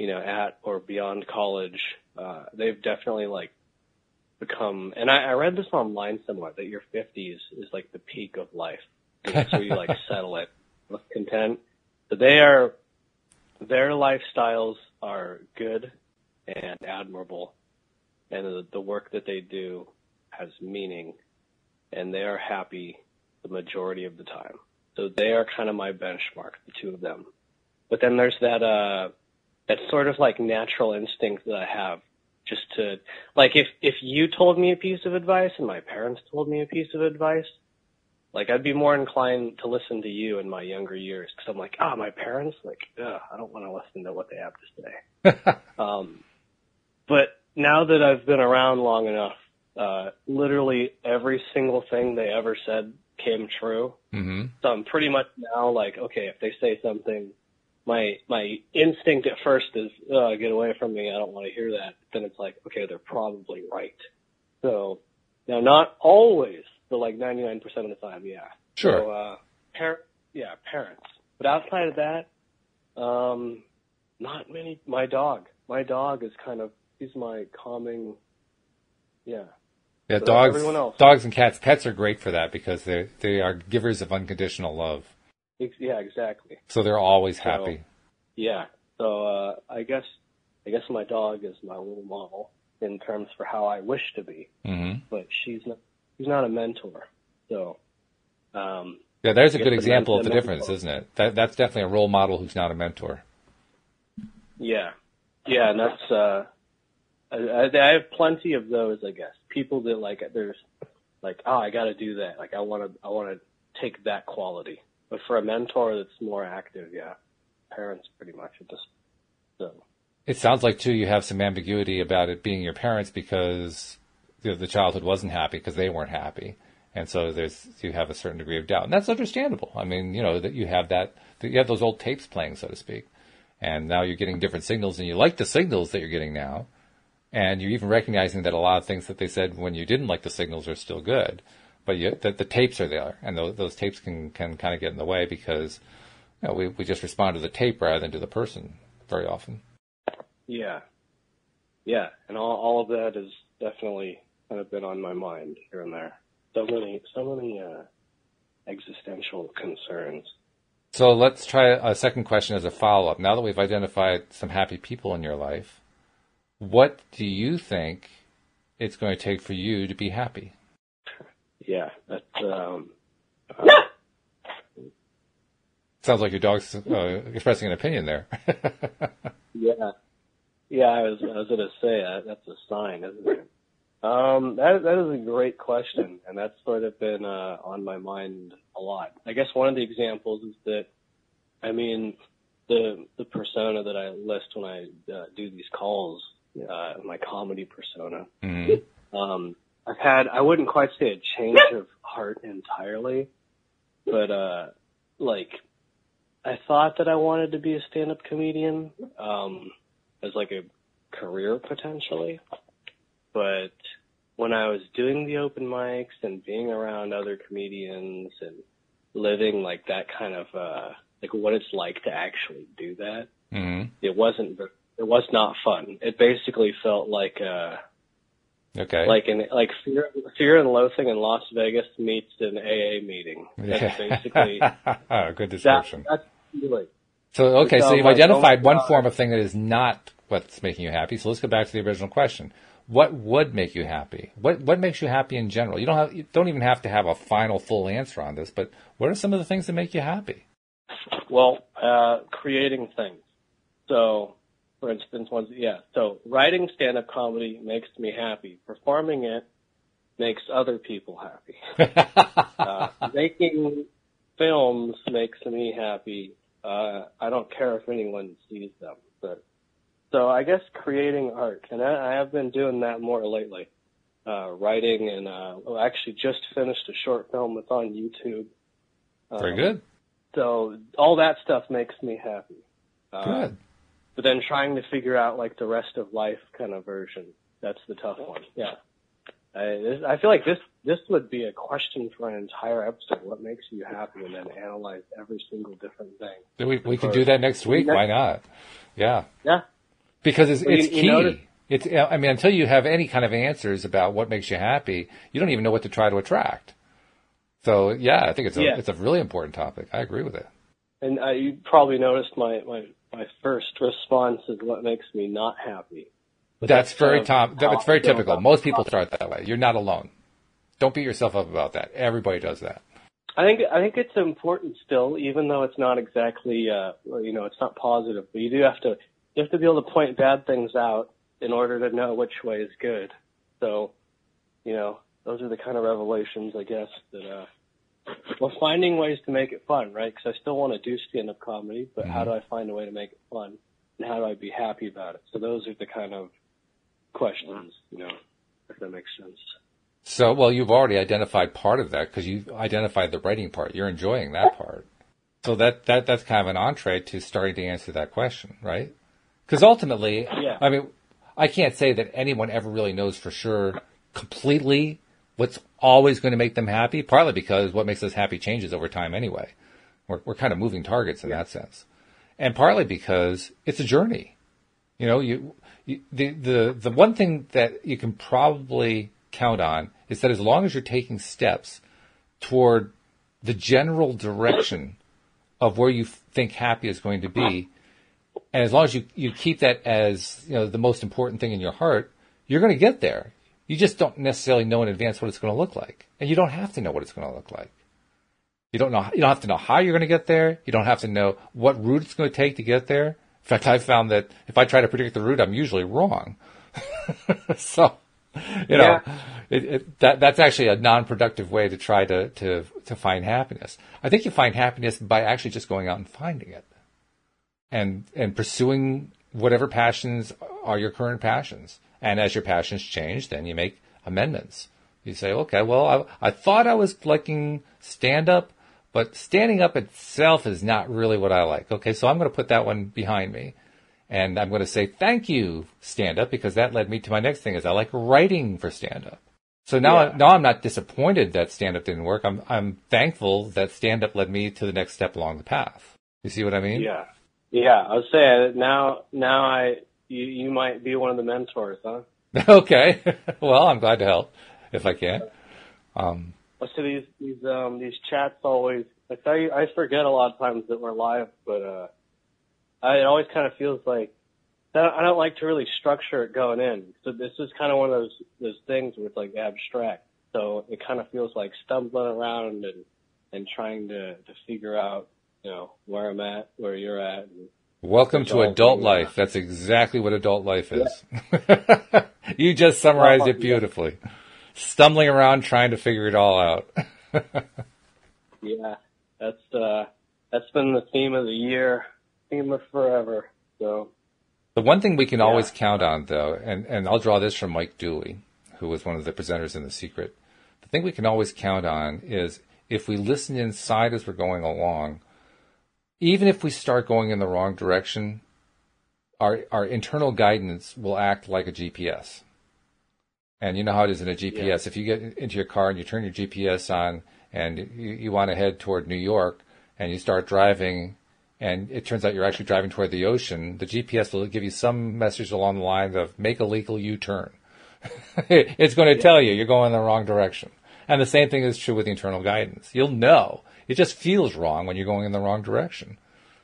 at or beyond college, they've definitely like become, and I read this online somewhere, that your 50s is like the peak of life. That's where you like settle it with content. So their lifestyles are good and admirable, and the work that they do has meaning, and they are happy the majority of the time. So they are kind of my benchmark, the two of them. But then there's that sort of like natural instinct that I have, just to, like, if you told me a piece of advice and my parents told me a piece of advice, like, I'd be more inclined to listen to you in my younger years, because I'm like, my parents, like, I don't want to listen to what they have to say. But now that I've been around long enough, literally every single thing they ever said came true. Mm-hmm. So I'm pretty much now like, okay, if they say something, my instinct at first is, get away from me, I don't want to hear that. Then it's like, okay, they're probably right. So, now not always, but like 99% of the time, yeah. Sure. So, parents. But outside of that, not many. My dog is kind of, he's my calming, yeah. Yeah, but dogs and cats. Pets are great for that because they are givers of unconditional love. Yeah, exactly. So they're always happy. Yeah. So I guess my dog is my role model in terms for how I wish to be. Mm-hmm. But she's not a mentor. So yeah, there's a good example of the difference, isn't it? That's definitely a role model who's not a mentor. Yeah. Yeah, and that's I have plenty of those, I guess. People that like, there's like, I got to do that. Like, I want to take that quality. But for a mentor that's more active, yeah, parents pretty much at this. So it sounds like too you have some ambiguity about it being your parents because the childhood wasn't happy because they weren't happy, and so you have a certain degree of doubt, and that's understandable. I mean, that you have that you have those old tapes playing, so to speak, and now you're getting different signals, and you like the signals that you're getting now. And you're even recognizing that a lot of things that they said when you didn't like the signals are still good, but the tapes are there, and those tapes can kind of get in the way because we just respond to the tape rather than to the person very often. Yeah, and all of that is definitely kind of been on my mind here and there. So many existential concerns. So let's try a second question as a follow-up. Now that we've identified some happy people in your life, what do you think it's going to take for you to be happy? Yeah, that's... Sounds like your dog's expressing an opinion there. Yeah, I was going to say that's a sign, isn't it? That is a great question, and that's sort of been on my mind a lot. I guess one of the examples is that, I mean, the persona that I list when I do these calls, my comedy persona. Mm-hmm. I wouldn't quite say a change of heart entirely, but I thought that I wanted to be a stand-up comedian as like a career potentially. But when I was doing the open mics and being around other comedians and living like that kind of like what it's like to actually do that, mm-hmm. It was not fun. It basically felt like Fear and Loathing in Las Vegas meets an AA meeting. That's basically good description. That's feeling. So you've identified one form of thing that is not what's making you happy. So let's go back to the original question. What would make you happy? What makes you happy in general? You don't even have to have a final full answer on this, but what are some of the things that make you happy? Well, creating things. So, for instance, so writing stand-up comedy makes me happy. Performing it makes other people happy. Making films makes me happy. I don't care if anyone sees them, but so I guess creating art, and I have been doing that more lately. Writing and actually just finished a short film that's on YouTube. Very good. So all that stuff makes me happy. Good. But then trying to figure out like the rest of life kind of version, that's the tough one. Yeah. I feel like this would be a question for an entire episode. What makes you happy, and then analyze every single different thing. We could do that next week. Why not? Yeah. Yeah. Because it's key. Until you have any kind of answers about what makes you happy, you don't even know what to try to attract. So yeah, I think it's a really important topic. I agree with it. And you probably noticed my first response is what makes me not happy. But that's very typical. Most people start that way. You're not alone. Don't beat yourself up about that. Everybody does that. I think it's important still, even though it's not exactly it's not positive. But you have to be able to point bad things out in order to know which way is good. So, those are the kind of revelations, I guess, that we're finding ways to make it fun, right? Because I still want to do stand-up comedy, but how do I find a way to make it fun? And how do I be happy about it? So those are the kind of questions, if that makes sense. So, well, you've already identified part of that because you identified the writing part. You're enjoying that part. So that's kind of an entree to starting to answer that question, right? Because ultimately, I can't say that anyone ever really knows for sure completely what's always going to make them happy, partly because what makes us happy changes over time anyway. We're kind of moving targets in that sense. And partly because it's a journey. The one thing that you can probably count on is that as long as you're taking steps toward the general direction of where you think happy is going to be, and as long as you keep that as the most important thing in your heart, you're going to get there. You just don't necessarily know in advance what it's going to look like. And you don't have to know what it's going to look like. You don't have to know how you're going to get there. You don't have to know what route it's going to take to get there. In fact, I've found that if I try to predict the route, I'm usually wrong. So, that's actually a non-productive way to try to find happiness. I think you find happiness by actually just going out and finding it. And pursuing whatever passions are your current passions. And as your passions change, then you make amendments. You say, okay, well, I thought I was liking stand-up, but standing up itself is not really what I like. Okay, so I'm going to put that one behind me. And I'm going to say, thank you, stand-up, because that led me to my next thing, is I like writing for stand-up. So now I'm not disappointed that stand-up didn't work. I'm thankful that stand-up led me to the next step along the path. You see what I mean? Yeah. I was saying, now you might be one of the mentors, huh? Okay. Well, I'm glad to help if I can. So these chats always, like I forget a lot of times that we're live, but it always kind of feels like I don't like to really structure it going in. So this is kind of one of those things where it's like abstract. So it kind of feels like stumbling around and trying to figure out, where I'm at, where you're at. And Welcome to adult life. That's exactly what adult life is. Yeah. You just summarized it beautifully. Yeah. Stumbling around trying to figure it all out. Yeah, that's been the theme of the year, theme of forever. So the one thing we can always count on, though, and I'll draw this from Mike Dooley, who was one of the presenters in The Secret. The thing we can always count on is if we listen inside as we're going along, even if we start going in the wrong direction, our internal guidance will act like a GPS. And you know how it is in a GPS. Yeah. If you get into your car and you turn your GPS on and you want to head toward New York and you start driving and it turns out you're actually driving toward the ocean, the GPS will give you some message along the lines of make a legal U-turn. It's going to tell you you're going in the wrong direction. And the same thing is true with the internal guidance. You'll know. It just feels wrong when you're going in the wrong direction.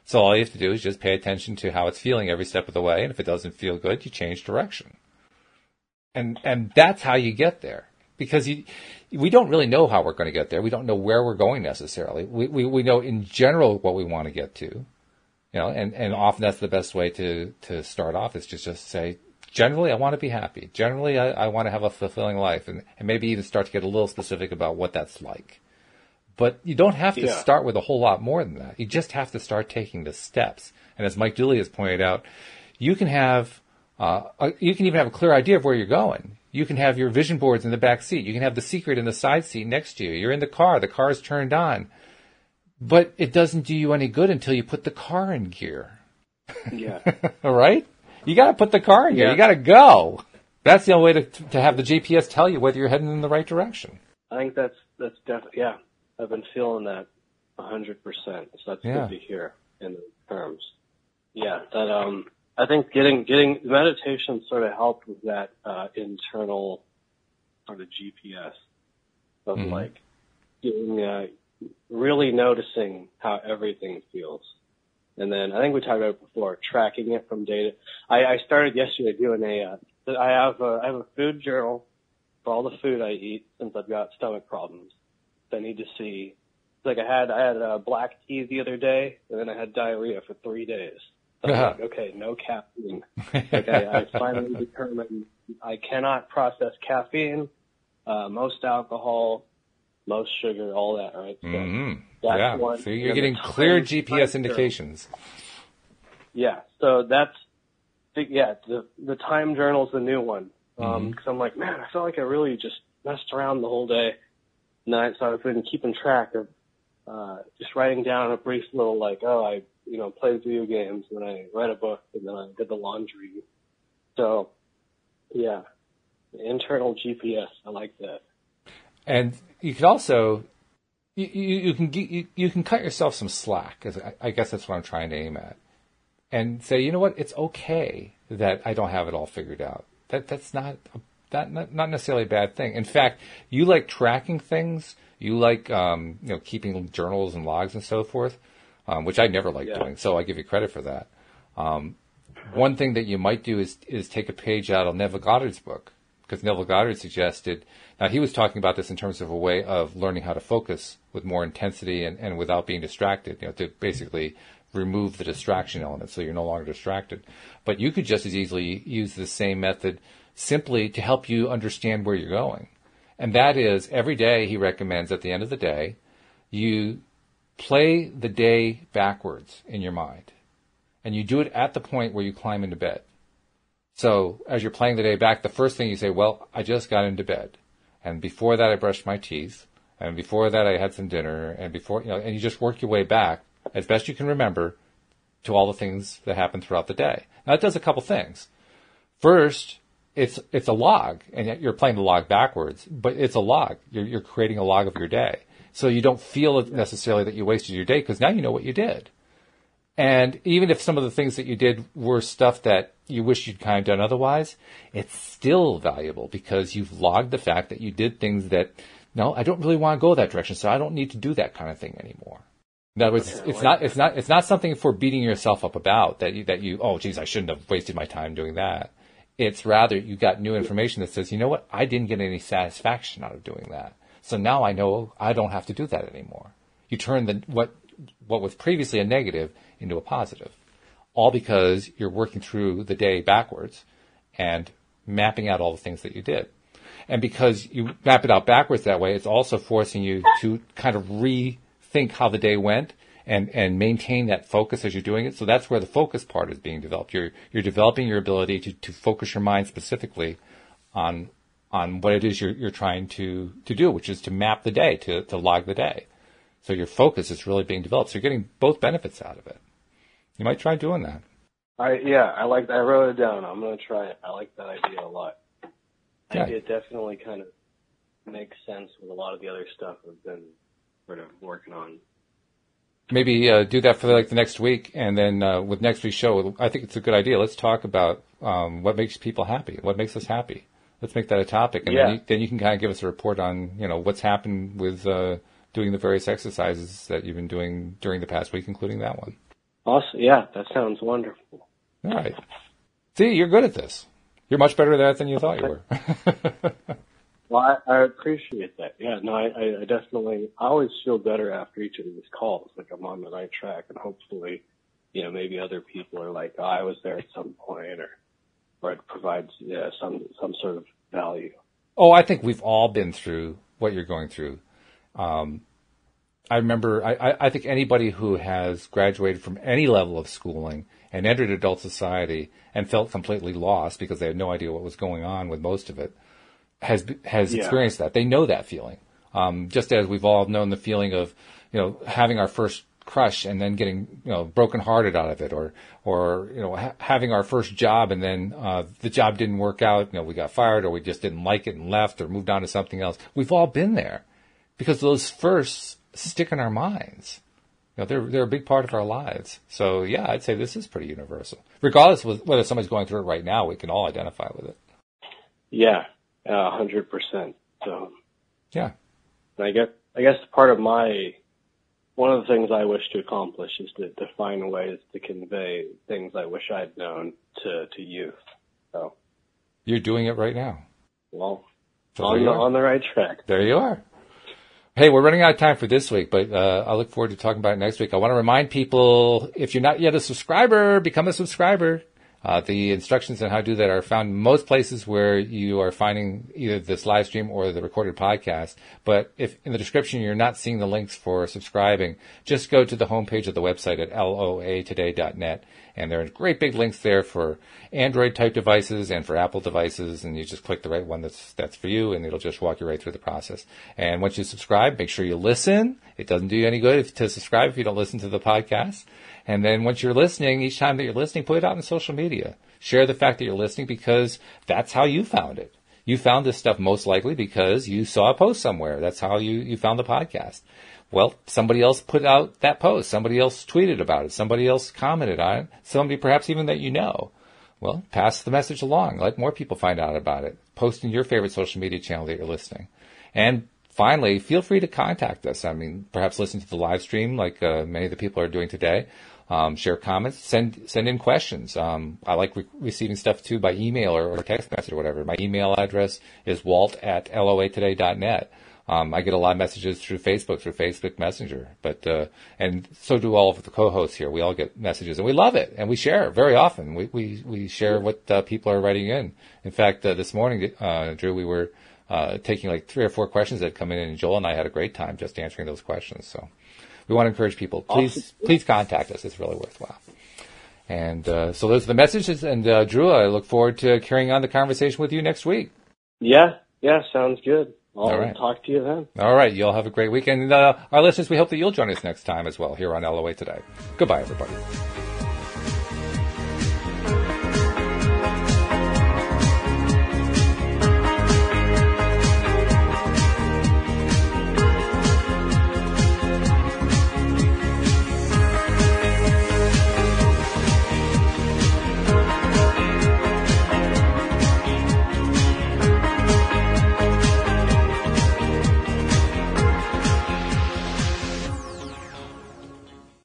So all you have to do is just pay attention to how it's feeling every step of the way. And if it doesn't feel good, you change direction. And that's how you get there. Because we don't really know how we're going to get there. We don't know where we're going necessarily. We know in general what we want to get to. And often that's the best way to start off is just say, generally, I want to be happy. Generally, I want to have a fulfilling life. And maybe even start to get a little specific about what that's like. But you don't have to start with a whole lot more than that. You just have to start taking the steps. And as Mike Dooley has pointed out, you can even have a clear idea of where you're going. You can have your vision boards in the back seat. You can have The Secret in the side seat next to you. You're in the car's turned on. But it doesn't do you any good until you put the car in gear. Yeah. All right? You got to put the car in gear. You got to go. That's the only way to have the GPS tell you whether you're heading in the right direction. I think that's definitely, I've been feeling that 100%. So that's good to hear in those terms. Yeah, that I think getting meditation sort of helped with that internal sort of GPS of like getting really noticing how everything feels. And then I think we talked about it before, tracking it from data. I started yesterday doing I have a food journal for all the food I eat since I've got stomach problems. I need to see, like I had black tea the other day, and then I had diarrhea for 3 days. So I'm like, okay, no caffeine. Like I finally determined I cannot process caffeine, most alcohol, most sugar, all that, right? So that's one. So you're getting clear GPS indications. Yeah, so that's, the time journal's the new one. Because I'm like, man, I felt like I really just messed around the whole day. And so I've been keeping track of just writing down a brief little I played video games, and then I read a book, and then I did the laundry. So, yeah, the internal GPS, I like that. And you can also you can cut yourself some slack, 'cause I guess that's what I'm trying to aim at, and say, you know what, it's okay that I don't have it all figured out. That's not necessarily a bad thing. In fact, you like tracking things. You like keeping journals and logs and so forth, which I never liked doing. So I give you credit for that. One thing that you might do is take a page out of Neville Goddard's book, because Neville Goddard suggested. Now he was talking about this in terms of a way of learning how to focus with more intensity and without being distracted. To basically remove the distraction element, so you're no longer distracted. But you could just as easily use the same method simply to help you understand where you're going. And that is, every day he recommends at the end of the day, you play the day backwards in your mind. And you do it at the point where you climb into bed. So as you're playing the day back, the first thing you say, well, I just got into bed. And before that I brushed my teeth. And before that I had some dinner. And and you just work your way back as best you can remember to all the things that happened throughout the day. Now it does a couple things. First, it's a log, and you're playing the log backwards, but it's a log. You're creating a log of your day. So you don't feel necessarily that you wasted your day, because now you know what you did. And even if some of the things that you did were stuff that you wish you'd kind of done otherwise, it's still valuable because you've logged the fact that you did things that, no, I don't really want to go that direction, so I don't need to do that kind of thing anymore. In other words, it's not something for beating yourself up about that you, oh, geez, I shouldn't have wasted my time doing that. It's rather you got new information that says, you know what, I didn't get any satisfaction out of doing that. So now I know I don't have to do that anymore. You turn what was previously a negative into a positive, all because you're working through the day backwards and mapping out all the things that you did. And because you map it out backwards that way, it's also forcing you to kind of rethink how the day went and maintain that focus as you're doing it. So that's where the focus part is being developed. You're developing your ability to focus your mind specifically on what it is you're trying to do, which is to map the day, to log the day. So your focus is really being developed. So you're getting both benefits out of it. You might try doing that. I wrote it down. I'm going to try it. I like that idea a lot. Yeah. It definitely kind of makes sense with a lot of the other stuff I've been sort of working on. Maybe do that for the next week, and then with next week's show, I think it's a good idea. Let's talk about what makes people happy, what makes us happy. Let's make that a topic, and then you can kind of give us a report on what's happened with doing the various exercises that you've been doing during the past week, including that one. Awesome. Yeah, that sounds wonderful. All right. See, you're good at this. You're much better at that than you thought you were. Well, I appreciate that. Yeah, no, I definitely, I always feel better after each of these calls, like I'm on the right track, and hopefully, maybe other people are like, oh, I was there at some point, or it provides some sort of value. Oh, I think we've all been through what you're going through. I remember, I think anybody who has graduated from any level of schooling and entered adult society and felt completely lost because they had no idea what was going on with most of it has experienced that. They know that feeling. Just as we've all known the feeling of, having our first crush and then getting, brokenhearted out of it, or having our first job and then the job didn't work out. We got fired, or we just didn't like it and left, or moved on to something else. We've all been there because those firsts stick in our minds. They're a big part of our lives. So yeah, I'd say this is pretty universal. Regardless of whether somebody's going through it right now, we can all identify with it. Yeah, 100%. So yeah, I guess part of one of the things I wish to accomplish is to find ways to convey things I wish I'd known to youth. So you're doing it right now. Well, so on the right track. There you are. Hey, we're running out of time for this week, but I look forward to talking about it next week. I want to remind people, if you're not yet a subscriber, become a subscriber. The instructions on how to do that are found in most places where you are finding either this live stream or the recorded podcast. But if in the description you're not seeing the links for subscribing, just go to the homepage of the website at loatoday.net. And there are great big links there for Android-type devices and for Apple devices. And you just click the right one that's for you, and it'll just walk you right through the process. And once you subscribe, make sure you listen. It doesn't do you any good to subscribe if you don't listen to the podcast. And then once you're listening, each time that you're listening, put it out on social media. Share the fact that you're listening because that's how you found it. You found this stuff most likely because you saw a post somewhere. That's how you found the podcast. Well, somebody else put out that post. Somebody else tweeted about it. Somebody else commented on it. Somebody perhaps even that you know. Well, pass the message along. Let more people find out about it. Post in your favorite social media channel that you're listening. And finally, feel free to contact us. I mean, perhaps listen to the live stream like many of the people are doing today. Share comments, send in questions. I like receiving stuff too by email or text message or whatever. My email address is walt@loatoday.net. I get a lot of messages through Facebook Messenger, but and so do all of the co-hosts here. We all get messages, and we love it, and we share very often. We share what people are writing in. In fact, this morning, Drew, we were taking like 3 or 4 questions that had come in, and Joel and I had a great time just answering those questions. So we want to encourage people. Please contact us. It's really worthwhile. And so those are the messages. And Drew, I look forward to carrying on the conversation with you next week. Yeah, sounds good. All right. Talk to you then. All right. You'll have a great weekend. And our listeners, we hope that you'll join us next time as well here on LOA Today. Goodbye, everybody.